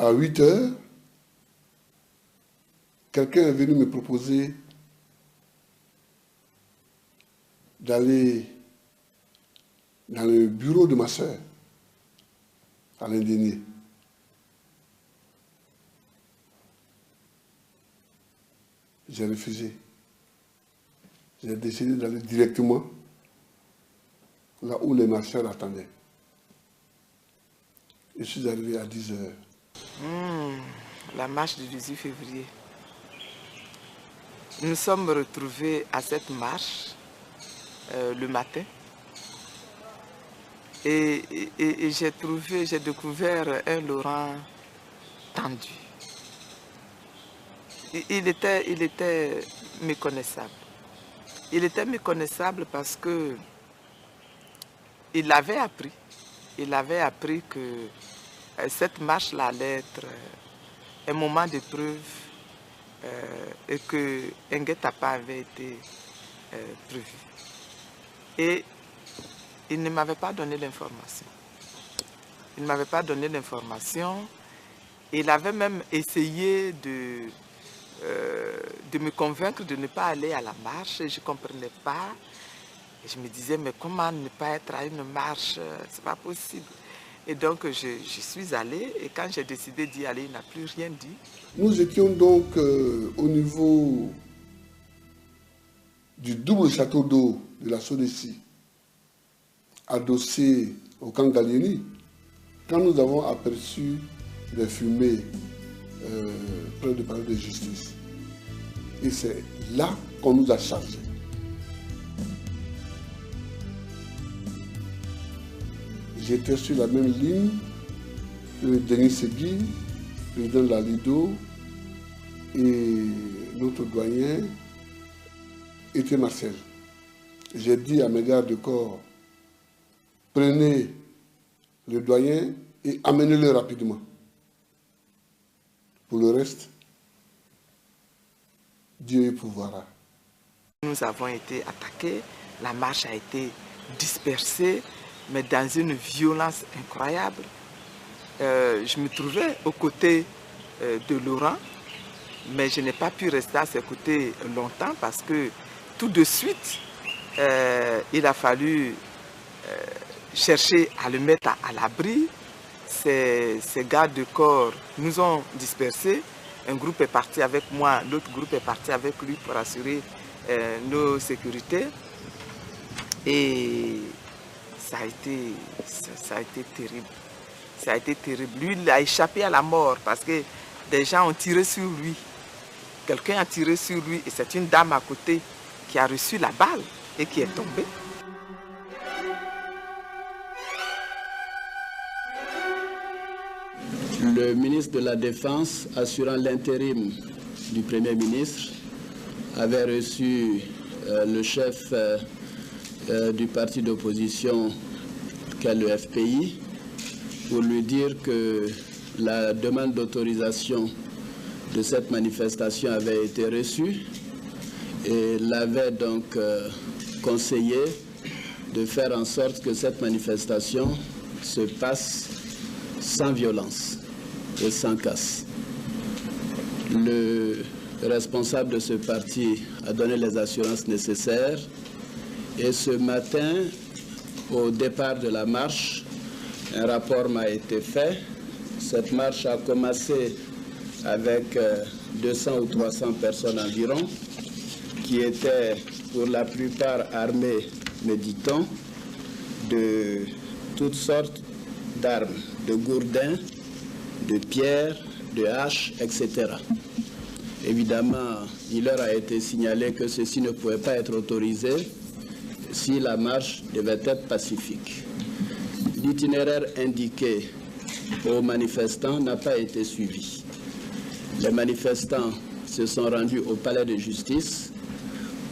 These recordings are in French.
À 8 heures, quelqu'un est venu me proposer d'aller dans le bureau de ma sœur, à l'Indénié. J'ai refusé. J'ai décidé d'aller directement là où les marcheurs attendaient. Je suis arrivé à 10 heures. La marche du 18 février. Nous sommes retrouvés à cette marche le matin. Et j'ai découvert un Laurent tendu. Il était méconnaissable. Il était méconnaissable parce que il avait appris que cette marche-là allait être un moment d'épreuve et que un guet-apens avait été prévu. Et il ne m'avait pas donné l'information. Il ne m'avait pas donné l'information. Il avait même essayé de me convaincre de ne pas aller à la marche. Et je ne comprenais pas. Et je me disais, mais comment ne pas être à une marche? C'est pas possible. Et donc, je suis allée. Et quand j'ai décidé d'y aller, il n'a plus rien dit. Nous étions donc au niveau du double château d'eau de la Sodessi, adossé au camp Gallieni, quand nous avons aperçu des fumées près du palais de justice. Et c'est là qu'on nous a chargés. J'étais sur la même ligne que Denis Segui, président de la Lido, et notre doyen était Marcel. J'ai dit à mes gardes de corps, prenez le doyen et amenez-le rapidement. Pour le reste, Dieu y pourvoira. Nous avons été attaqués, la marche a été dispersée, mais dans une violence incroyable. Je me trouvais aux côtés de Laurent, mais je n'ai pas pu rester à ses côtés longtemps parce que tout de suite, il a fallu chercher à le mettre à l'abri. Ces gardes de corps nous ont dispersés. Un groupe est parti avec moi, l'autre groupe est parti avec lui pour assurer nos sécurités. Et ça a été terrible. Ça a été terrible. Lui, il a échappé à la mort parce que des gens ont tiré sur lui. Quelqu'un a tiré sur lui et c'est une dame à côté qui a reçu la balle et qui est tombée. Le ministre de la Défense, assurant l'intérim du Premier ministre, avait reçu le chef du parti d'opposition qu'est le FPI pour lui dire que la demande d'autorisation de cette manifestation avait été reçue et l'avait donc conseillé de faire en sorte que cette manifestation se passe sans violence et sans casse. Le responsable de ce parti a donné les assurances nécessaires et ce matin, au départ de la marche, un rapport m'a été fait. Cette marche a commencé avec 200 ou 300 personnes environ qui étaient pour la plupart armées, me dit-on, de toutes sortes d'armes, de gourdins, de pierres, de haches, etc. Évidemment, il leur a été signalé que ceci ne pouvait pas être autorisé si la marche devait être pacifique. L'itinéraire indiqué aux manifestants n'a pas été suivi. Les manifestants se sont rendus au palais de justice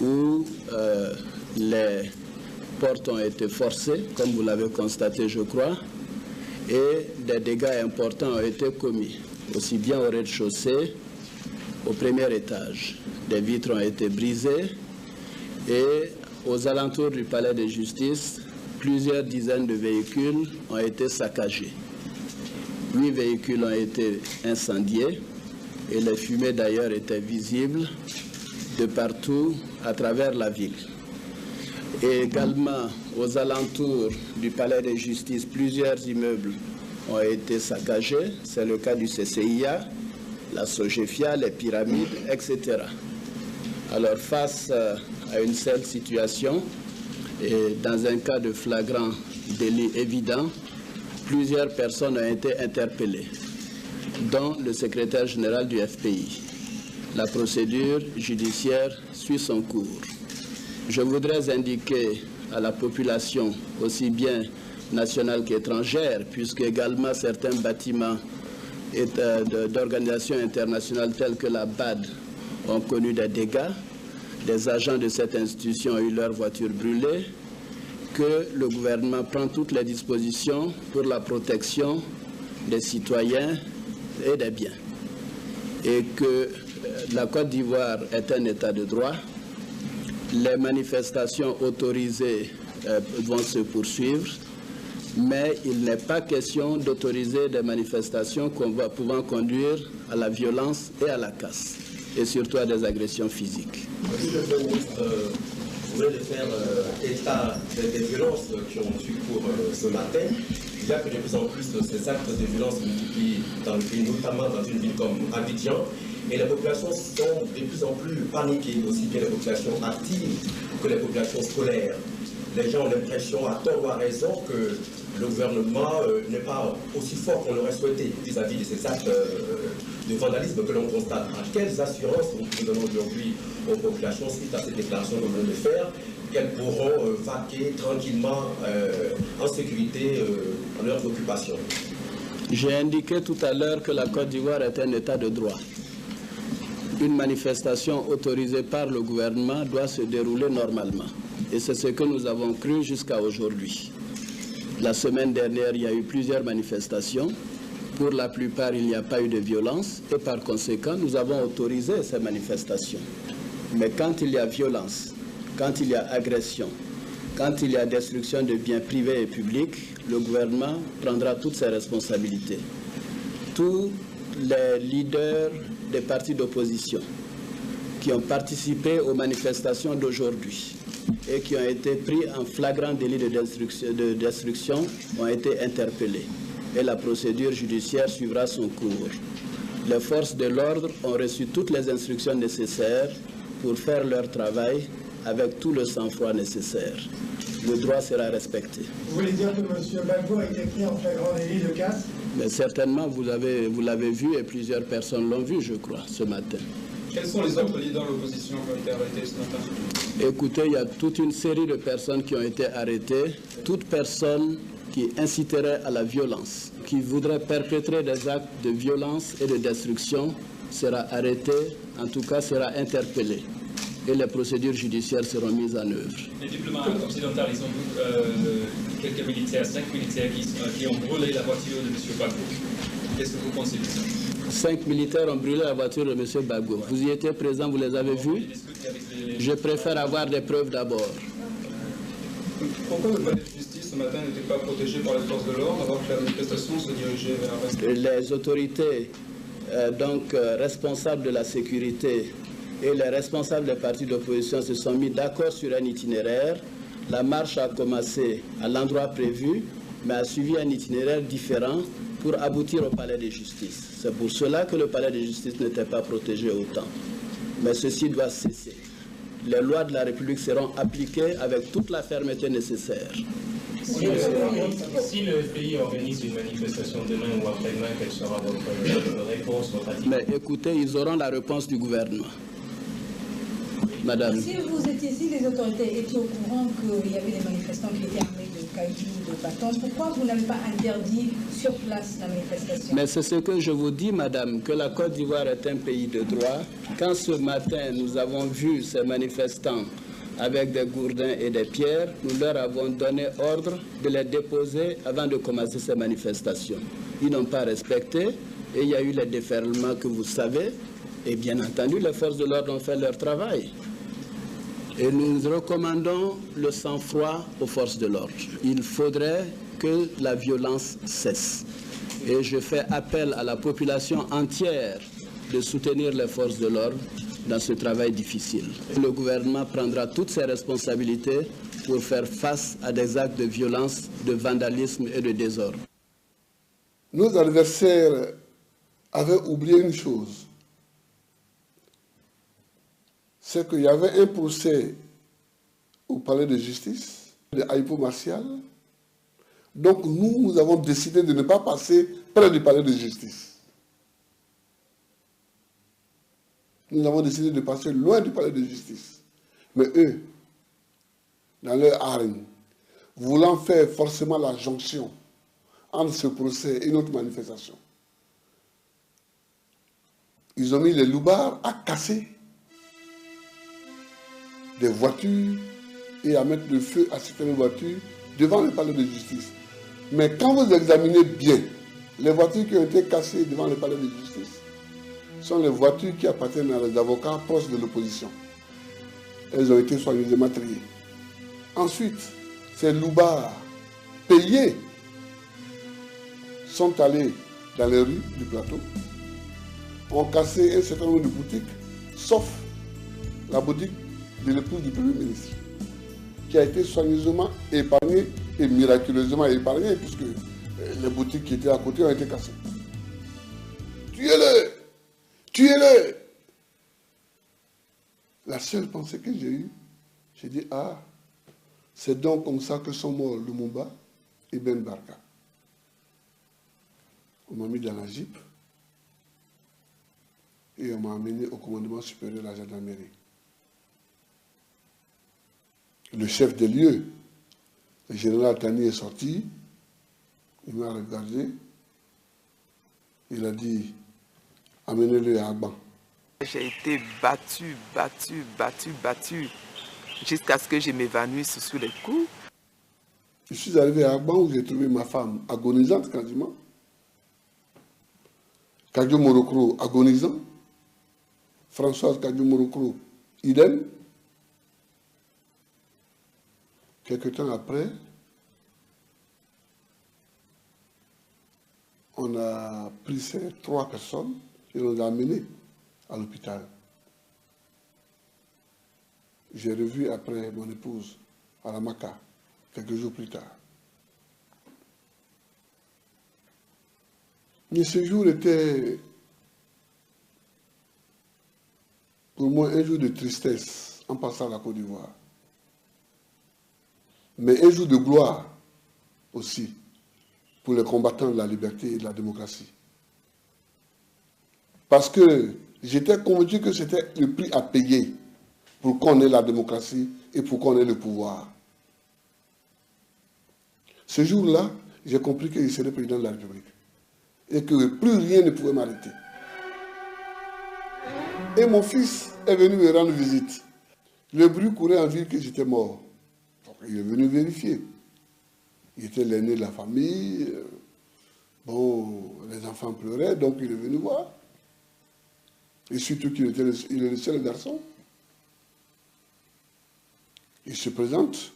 où les portes ont été forcées, comme vous l'avez constaté, je crois, et des dégâts importants ont été commis, aussi bien au rez-de-chaussée, au premier étage. Des vitres ont été brisées et aux alentours du palais de justice, plusieurs dizaines de véhicules ont été saccagés. 8 véhicules ont été incendiés et les fumées d'ailleurs étaient visibles de partout à travers la ville. Et également aux alentours du palais de justice, plusieurs immeubles ont été saccagés. C'est le cas du CCIA, la Sogefia, les pyramides, etc. Alors face à une seule situation, et dans un cas de flagrant délit évident, plusieurs personnes ont été interpellées, dont le secrétaire général du FPI. La procédure judiciaire suit son cours. Je voudrais indiquer à la population, aussi bien nationale qu'étrangère, puisque également certains bâtiments d'organisations internationales telles que la BAD ont connu des dégâts, des agents de cette institution ont eu leurs voitures brûlées, que le gouvernement prend toutes les dispositions pour la protection des citoyens et des biens, et que la Côte d'Ivoire est un État de droit. Les manifestations autorisées vont se poursuivre, mais il n'est pas question d'autoriser des manifestations pouvant conduire à la violence et à la casse, et surtout à des agressions physiques. Monsieur le ministre, vous venez de faire état des violences qui ont eu cours ce matin. Il y a que de plus en plus ces actes de violence multiplient dans le pays, notamment dans une ville comme Abidjan. Et les populations sont de plus en plus paniquées, aussi bien les populations actives que les populations scolaires. Les gens ont l'impression, à tort ou à raison, que le gouvernement n'est pas aussi fort qu'on l'aurait souhaité vis-à-vis de ces actes de vandalisme que l'on constate. Quelles assurances nous donnons aujourd'hui aux populations suite à ces déclarations que nous venons de faire, qu'elles pourront vaquer tranquillement en sécurité en leurs occupations? J'ai indiqué tout à l'heure que la Côte d'Ivoire est un État de droit. Une manifestation autorisée par le gouvernement doit se dérouler normalement. Et c'est ce que nous avons cru jusqu'à aujourd'hui. La semaine dernière, il y a eu plusieurs manifestations. Pour la plupart, il n'y a pas eu de violence. Et par conséquent, nous avons autorisé ces manifestations. Mais quand il y a violence, quand il y a agression, quand il y a destruction de biens privés et publics, le gouvernement prendra toutes ses responsabilités. Tous les leaders des partis d'opposition qui ont participé aux manifestations d'aujourd'hui et qui ont été pris en flagrant délit de destruction ont été interpellés. Et la procédure judiciaire suivra son cours. Les forces de l'ordre ont reçu toutes les instructions nécessaires pour faire leur travail avec tout le sang-froid nécessaire. Le droit sera respecté. Vous voulez dire que M. Gbagbo a été pris en flagrant délit de casse? Mais certainement, vous l'avez vu et plusieurs personnes l'ont vu, je crois, ce matin. Quels sont les autres leaders de l'opposition qui ont été arrêtés ce matin? Écoutez, il y a toute une série de personnes qui ont été arrêtées. Toute personne qui inciterait à la violence, qui voudrait perpétrer des actes de violence et de destruction sera arrêtée, en tout cas sera interpellée. Et les procédures judiciaires seront mises en œuvre. Les diplomates occidentaux, ils ont quelques militaires, 5 militaires qui ont brûlé la voiture de M. Gbagbo. Qu'est-ce que vous pensez de ça? 5 militaires ont brûlé la voiture de M. Gbagbo. Vous y étiez présents, vous les avez vus? Je préfère avoir des preuves d'abord. Pourquoi le palais de justice ce matin n'était pas protégé par les forces de l'ordre alors que la manifestation se dirigeait vers les autorités responsables de la sécurité et les responsables des partis d'opposition se sont mis d'accord sur un itinéraire. La marche a commencé à l'endroit prévu, mais a suivi un itinéraire différent pour aboutir au palais de justice. C'est pour cela que le palais de justice n'était pas protégé autant. Mais ceci doit cesser. Les lois de la République seront appliquées avec toute la fermeté nécessaire. Si le FPI organise une manifestation demain ou après-demain, quelle sera votre réponse, votre attitude? Mais écoutez, ils auront la réponse du gouvernement. Madame. Si vous étiez ici, les autorités étaient au courant qu'il y avait des manifestants qui étaient armés de cailloux ou de bâtons, pourquoi vous n'avez pas interdit sur place la manifestation? Mais c'est ce que je vous dis, madame, que la Côte d'Ivoire est un pays de droit. Quand ce matin, nous avons vu ces manifestants avec des gourdins et des pierres, nous leur avons donné ordre de les déposer avant de commencer ces manifestations. Ils n'ont pas respecté et il y a eu les déferlements que vous savez. Et bien entendu, les forces de l'ordre ont fait leur travail. Et nous recommandons le sang-froid aux forces de l'ordre. Il faudrait que la violence cesse. Et je fais appel à la population entière de soutenir les forces de l'ordre dans ce travail difficile. Le gouvernement prendra toutes ses responsabilités pour faire face à des actes de violence, de vandalisme et de désordre. Nos adversaires avaient oublié une chose, c'est qu'il y avait un procès au palais de justice de Haïpo Martial. Donc nous avons décidé de ne pas passer près du palais de justice. Nous avons décidé de passer loin du palais de justice. Mais eux, dans leur hargne, voulant faire forcément la jonction entre ce procès et notre manifestation, ils ont mis les loupards à casser des voitures et à mettre le feu à certaines voitures devant le palais de justice. Mais quand vous examinez bien les voitures qui ont été cassées devant le palais de justice, sont les voitures qui appartiennent à les avocats proches de l'opposition. Elles ont été soigneusement triées. Ensuite, ces loupards payés sont allés dans les rues du plateau, ont cassé un certain nombre de boutiques, sauf la boutique de l'épouse du Premier ministre, qui a été soigneusement épargnée et miraculeusement épargnée, puisque les boutiques qui étaient à côté ont été cassées. Tuez-le! Tuez-le! La seule pensée que j'ai eue, j'ai dit, ah, c'est donc comme ça que sont morts Lumumba et Ben Barka. On m'a mis dans la Jeep et on m'a amené au commandement supérieur de la gendarmerie. Le chef des lieux, le général Tani, est sorti, il m'a regardé, il a dit, amenez-le à Agban. J'ai été battu, jusqu'à ce que je m'évanouisse sous les coups. Je suis arrivé à Agban où j'ai trouvé ma femme agonisante quasiment. Kadio Morokro agonisant. Françoise Kadio Morokro, idem. Quelque temps après, on a pris ces 3 personnes et on les a amenées à l'hôpital. J'ai revu après mon épouse à la Maca, quelques jours plus tard. Mais ce jour était pour moi un jour de tristesse en passant à la Côte d'Ivoire. Mais un jour de gloire aussi pour les combattants de la liberté et de la démocratie. Parce que j'étais convaincu que c'était le prix à payer pour qu'on ait la démocratie et pour qu'on ait le pouvoir. Ce jour-là, j'ai compris que je serais président de la République et que plus rien ne pouvait m'arrêter. Et mon fils est venu me rendre visite. Le bruit courait en ville que j'étais mort. Donc, il est venu vérifier. Il était l'aîné de la famille. Bon, les enfants pleuraient, donc il est venu voir. Et surtout qu'il est le seul garçon. Il se présente.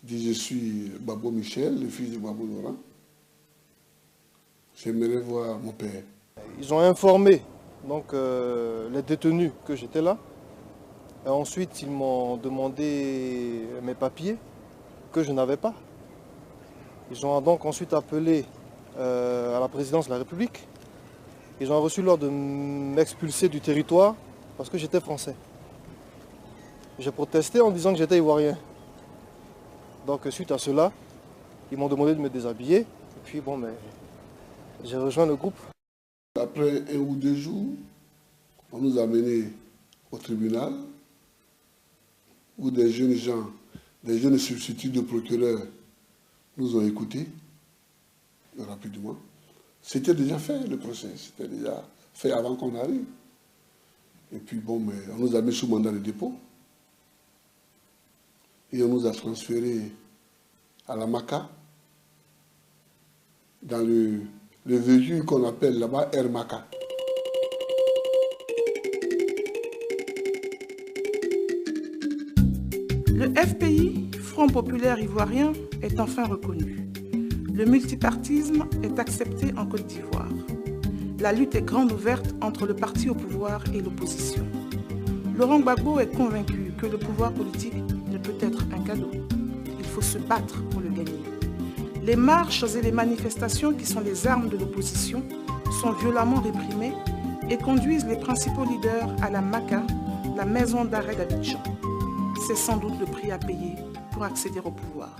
Il dit, je suis Babo Michel, le fils de Babo Laurent. J'aimerais voir mon père. Ils ont informé donc, les détenus que j'étais là. Et ensuite, ils m'ont demandé mes papiers que je n'avais pas. Ils ont donc ensuite appelé à la présidence de la République. Ils ont reçu l'ordre de m'expulser du territoire parce que j'étais français. J'ai protesté en disant que j'étais ivoirien. Donc suite à cela, ils m'ont demandé de me déshabiller. Et puis bon, mais j'ai rejoint le groupe. Après 1 ou 2 jours, on nous a menés au tribunal où des jeunes gens, des jeunes substituts de procureur nous ont écoutés rapidement. C'était déjà fait le procès, c'était déjà fait avant qu'on arrive. Et puis bon, mais on nous a mis sous mandat de dépôt. Et on nous a transférés à la Maca, dans le véhicule qu'on appelle là-bas Air Maca. Le FPI, Front Populaire Ivoirien, est enfin reconnu. Le multipartisme est accepté en Côte d'Ivoire. La lutte est grande ouverte entre le parti au pouvoir et l'opposition. Laurent Gbagbo est convaincu que le pouvoir politique ne peut être un cadeau. Il faut se battre pour le gagner. Les marches et les manifestations qui sont les armes de l'opposition sont violemment réprimées et conduisent les principaux leaders à la MACA, la maison d'arrêt d'Abidjan. C'est sans doute le prix à payer pour accéder au pouvoir.